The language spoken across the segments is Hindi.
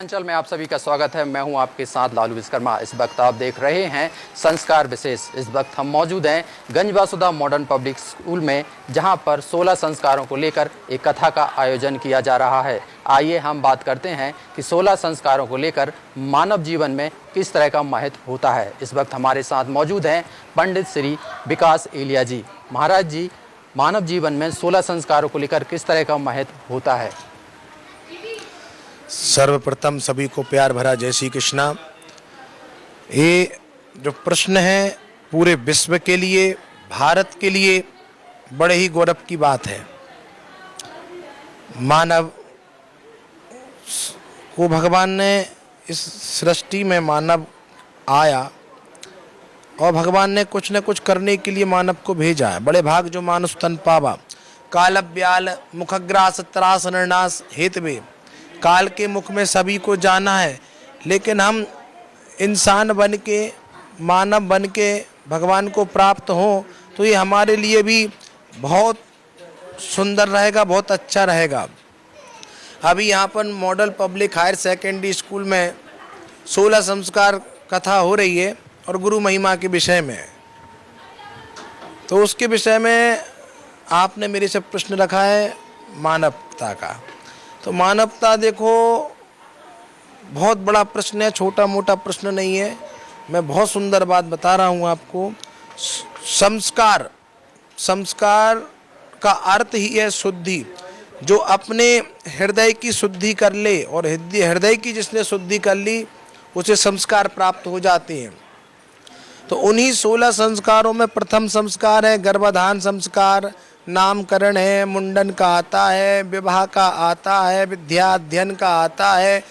अंचल में आप सभी का स्वागत है। मैं हूं आपके साथ लालू विश्वकर्मा। इस वक्त आप देख रहे हैं संस्कार विशेष। इस वक्त हम मौजूद हैं गंजबासुदा मॉडर्न पब्लिक स्कूल में, जहां पर 16 संस्कारों को लेकर एक कथा का आयोजन किया जा रहा है। आइए हम बात करते हैं कि 16 संस्कारों को लेकर मानव जीवन में किस तरह का महत्व होता है। इस वक्त हमारे साथ मौजूद हैं पंडित श्री विकास एलिया जी। महाराज जी, मानव जीवन में 16 संस्कारों को लेकर किस तरह का महत्व होता है? सर्वप्रथम सभी को प्यार भरा जय श्री कृष्णा। ये जो प्रश्न है पूरे विश्व के लिए, भारत के लिए बड़े ही गौरव की बात है। मानव को भगवान ने इस सृष्टि में मानव आया और भगवान ने कुछ न कुछ करने के लिए मानव को भेजा है। बड़े भाग जो मानुष तन पावा, काल ब्याल मुखग्रास त्रास नरनाश हेतवे। काल के मुख में सभी को जाना है, लेकिन हम इंसान बन के, मानव बन के भगवान को प्राप्त हों तो ये हमारे लिए भी बहुत सुंदर रहेगा, बहुत अच्छा रहेगा। अभी यहाँ पर model public higher secondary school में 16 संस्कार कथा हो रही है और गुरु महिमा के विषय में। तो उसके विषय में आपने मेरे से प्रश्न रखा है मानवता का। तो मानवता देखो, बहुत बड़ा प्रश्न है, छोटा मोटा प्रश्न नहीं है। मैं बहुत सुंदर बात बता रहा हूँ आपको। संस्कार का अर्थ ही है शुद्धि। जो अपने हृदय की शुद्धि कर ले, और हृदय की जिसने शुद्धि कर ली उसे संस्कार प्राप्त हो जाते हैं। तो उन्हीं 16 संस्कारों में प्रथम संस्कार है गर्भाधान संस्कार, नामकरण है, मुंडन का आता है, विवाह का आता है, विद्या अध्ययन का आता है,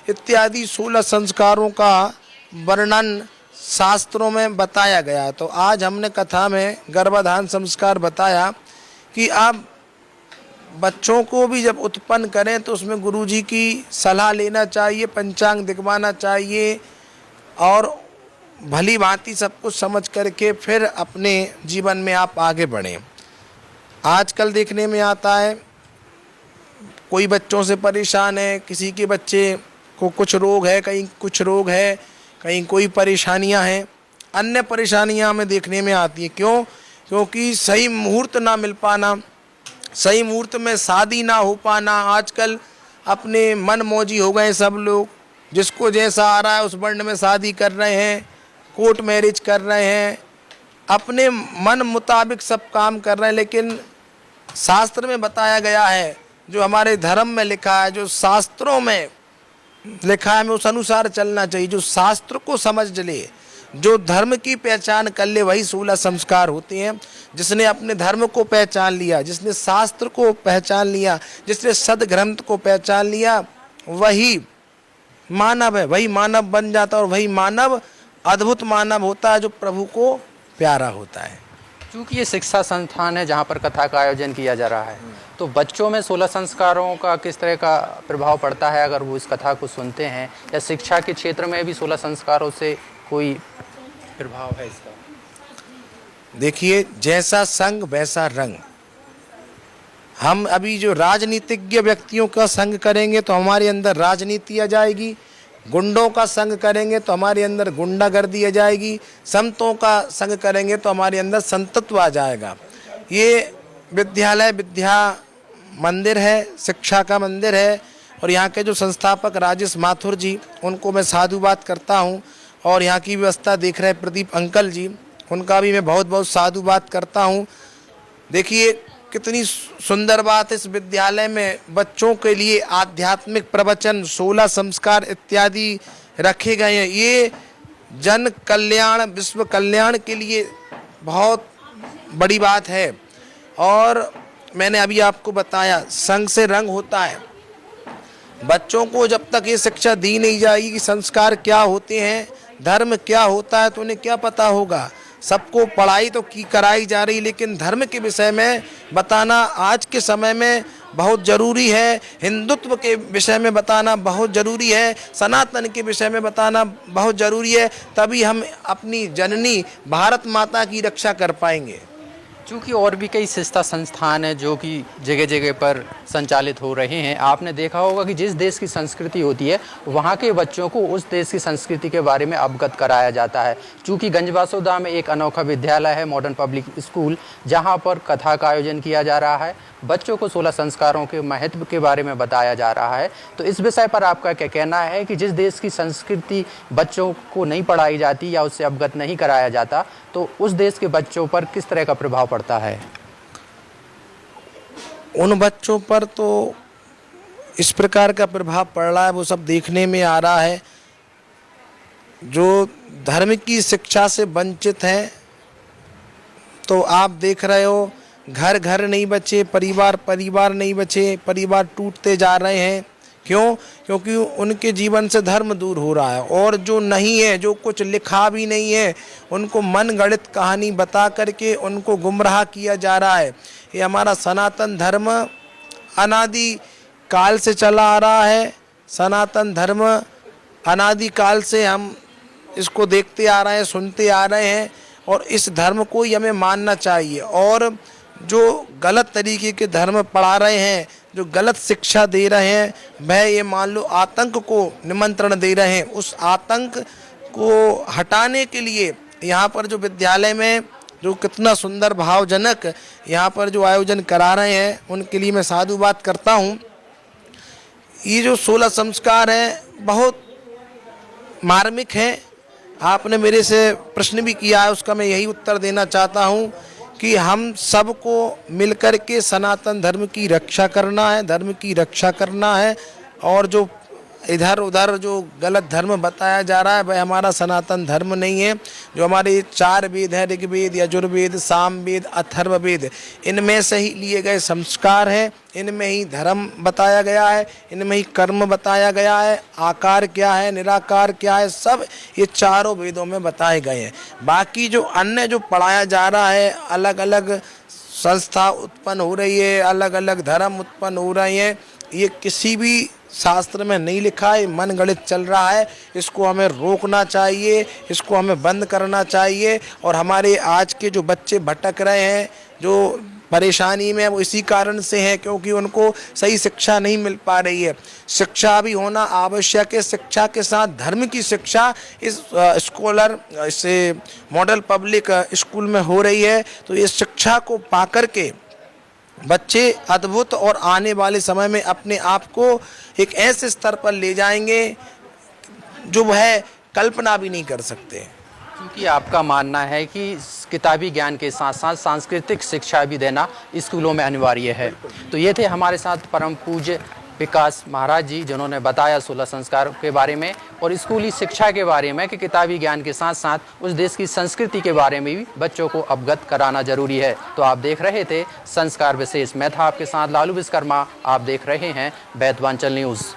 इत्यादि 16 संस्कारों का वर्णन शास्त्रों में बताया गया। तो आज हमने कथा में गर्भाधान संस्कार बताया कि आप बच्चों को भी जब उत्पन्न करें तो उसमें गुरुजी की सलाह लेना चाहिए, पंचांग दिखवाना चाहिए और भली भांति सब कुछ समझ करके फिर अपने जीवन में आप आगे बढ़ें। आजकल देखने में आता है कोई बच्चों से परेशान है, किसी के बच्चे को कुछ रोग है, कहीं कुछ रोग है, कहीं कोई परेशानियां हैं, अन्य परेशानियां हमें देखने में आती हैं। क्यों? क्योंकि सही मुहूर्त ना मिल पाना, सही मुहूर्त में शादी ना हो पाना। आजकल अपने मन मौजी हो गए सब लोग, जिसको जैसा आ रहा है उस वर्ण में शादी कर रहे हैं, कोर्ट मैरिज कर रहे हैं, अपने मन मुताबिक सब काम कर रहे हैं। लेकिन शास्त्र में बताया गया है, जो हमारे धर्म में लिखा है, जो शास्त्रों में लिखा है, हमें उस अनुसार चलना चाहिए। जो शास्त्र को समझ ले, जो धर्म की पहचान कर ले, वही 16 संस्कार होते हैं। जिसने अपने धर्म को पहचान लिया, जिसने शास्त्र को पहचान लिया, जिसने सदग्रंथ को पहचान लिया, वही मानव है, वही मानव बन जाता है। और वही मानव अद्भुत मानव होता है, जो प्रभु को प्यारा होता है। क्योंकि ये शिक्षा संस्थान है जहाँ पर कथा का आयोजन किया जा रहा है, तो बच्चों में 16 संस्कारों का किस तरह का प्रभाव पड़ता है अगर वो इस कथा को सुनते हैं? या शिक्षा के क्षेत्र में भी 16 संस्कारों से कोई प्रभाव है इसका? देखिए, जैसा संग वैसा रंग। हम अभी जो राजनीतिज्ञ व्यक्तियों का संग करेंगे तो हमारे अंदर राजनीति आ जाएगी, गुंडों का संग करेंगे तो हमारे अंदर गुंडागर्दी आ जाएगी, संतों का संग करेंगे तो हमारे अंदर संतत्व आ जाएगा। ये विद्यालय विद्या मंदिर है, शिक्षा का मंदिर है। और यहाँ के जो संस्थापक राजेश माथुर जी, उनको मैं साधुवाद करता हूँ। और यहाँ की व्यवस्था देख रहे प्रदीप अंकल जी, उनका भी मैं बहुत बहुत साधुवाद करता हूँ। देखिए कितनी सुंदर बात, इस विद्यालय में बच्चों के लिए आध्यात्मिक प्रवचन, 16 संस्कार इत्यादि रखे गए हैं। ये जन कल्याण, विश्व कल्याण के लिए बहुत बड़ी बात है। और मैंने अभी आपको बताया, संग से रंग होता है। बच्चों को जब तक ये शिक्षा दी नहीं जाएगी कि संस्कार क्या होते हैं, धर्म क्या होता है, तो उन्हें क्या पता होगा। सबको पढ़ाई तो की कराई जा रही, लेकिन धर्म के विषय में बताना आज के समय में बहुत ज़रूरी है। हिंदुत्व के विषय में बताना बहुत ज़रूरी है, सनातन के विषय में बताना बहुत ज़रूरी है। तभी हम अपनी जननी भारत माता की रक्षा कर पाएंगे। चूँकि और भी कई शिक्षा संस्थान हैं जो कि जगह जगह पर संचालित हो रहे हैं, आपने देखा होगा कि जिस देश की संस्कृति होती है वहाँ के बच्चों को उस देश की संस्कृति के बारे में अवगत कराया जाता है। चूँकि गंजबासौदा में एक अनोखा विद्यालय है, मॉडर्न पब्लिक स्कूल, जहाँ पर कथा का आयोजन किया जा रहा है, बच्चों को 16 संस्कारों के महत्व के बारे में बताया जा रहा है। तो इस विषय पर आपका क्या कहना है कि जिस देश की संस्कृति बच्चों को नहीं पढ़ाई जाती या उससे अवगत नहीं कराया जाता, तो उस देश के बच्चों पर किस तरह का प्रभाव पड़ता है? उन बच्चों पर तो इस प्रकार का प्रभाव पड़ रहा है, वो सब देखने में आ रहा है, जो धर्म की शिक्षा से वंचित हैं। तो आप देख रहे हो, घर घर नहीं बचे, परिवार परिवार नहीं बचे, परिवार टूटते जा रहे हैं। क्यों? क्योंकि उनके जीवन से धर्म दूर हो रहा है। और जो नहीं है, जो कुछ लिखा भी नहीं है, उनको मनगढ़ंत कहानी बता करके उनको गुमराह किया जा रहा है। ये हमारा सनातन धर्म अनादि काल से चला आ रहा है। सनातन धर्म अनादि काल से हम इसको देखते आ रहे हैं, सुनते आ रहे हैं, और इस धर्म को ही हमें मानना चाहिए। और जो गलत तरीके के धर्म पढ़ा रहे हैं, जो गलत शिक्षा दे रहे हैं, वह ये मान लो आतंक को निमंत्रण दे रहे हैं। उस आतंक को हटाने के लिए यहाँ पर जो विद्यालय में जो कितना सुंदर भावजनक यहाँ पर जो आयोजन करा रहे हैं, उनके लिए मैं साधुवाद करता हूँ। ये जो 16 संस्कार हैं बहुत मार्मिक हैं। आपने मेरे से प्रश्न भी किया है, उसका मैं यही उत्तर देना चाहता हूँ कि हम सबको मिलकर के सनातन धर्म की रक्षा करना है, धर्म की रक्षा करना है। और जो इधर उधर जो गलत धर्म बताया जा रहा है, वह हमारा सनातन धर्म नहीं है। जो हमारे 4 वेद हैं, ऋग्वेद, यजुर्वेद, सामवेद, अथर्ववेद, इनमें से ही लिए गए संस्कार हैं। इनमें ही धर्म बताया गया है, इनमें ही कर्म बताया गया है, आकार क्या है, निराकार क्या है, सब ये चारों वेदों में बताए गए हैं। बाकी जो अन्य जो पढ़ाया जा रहा है, अलग अलग संस्था उत्पन्न हो रही है, अलग अलग धर्म उत्पन्न हो रहे हैं, ये किसी भी शास्त्र में नहीं लिखा है, मनगढ़ंत चल रहा है। इसको हमें रोकना चाहिए, इसको हमें बंद करना चाहिए। और हमारे आज के जो बच्चे भटक रहे हैं, जो परेशानी में, वो इसी कारण से है क्योंकि उनको सही शिक्षा नहीं मिल पा रही है। शिक्षा भी होना आवश्यक है, शिक्षा के साथ धर्म की शिक्षा इस इस मॉडल पब्लिक स्कूल में हो रही है। तो इस शिक्षा को पाकर के बच्चे अद्भुत और आने वाले समय में अपने आप को एक ऐसे स्तर पर ले जाएंगे जो वह कल्पना भी नहीं कर सकते। क्योंकि आपका मानना है कि किताबी ज्ञान के साथ साथ सांस्कृतिक शिक्षा भी देना स्कूलों में अनिवार्य है। तो ये थे हमारे साथ परम पूज्य विकास महाराज जी, जिन्होंने बताया 16 संस्कार के बारे में और स्कूली शिक्षा के बारे में कि किताबी ज्ञान के साथ साथ उस देश की संस्कृति के बारे में भी बच्चों को अवगत कराना जरूरी है। तो आप देख रहे थे संस्कार विशेष। मैं था आपके साथ लालू विश्वकर्मा। आप देख रहे हैं बैतवांचल न्यूज़।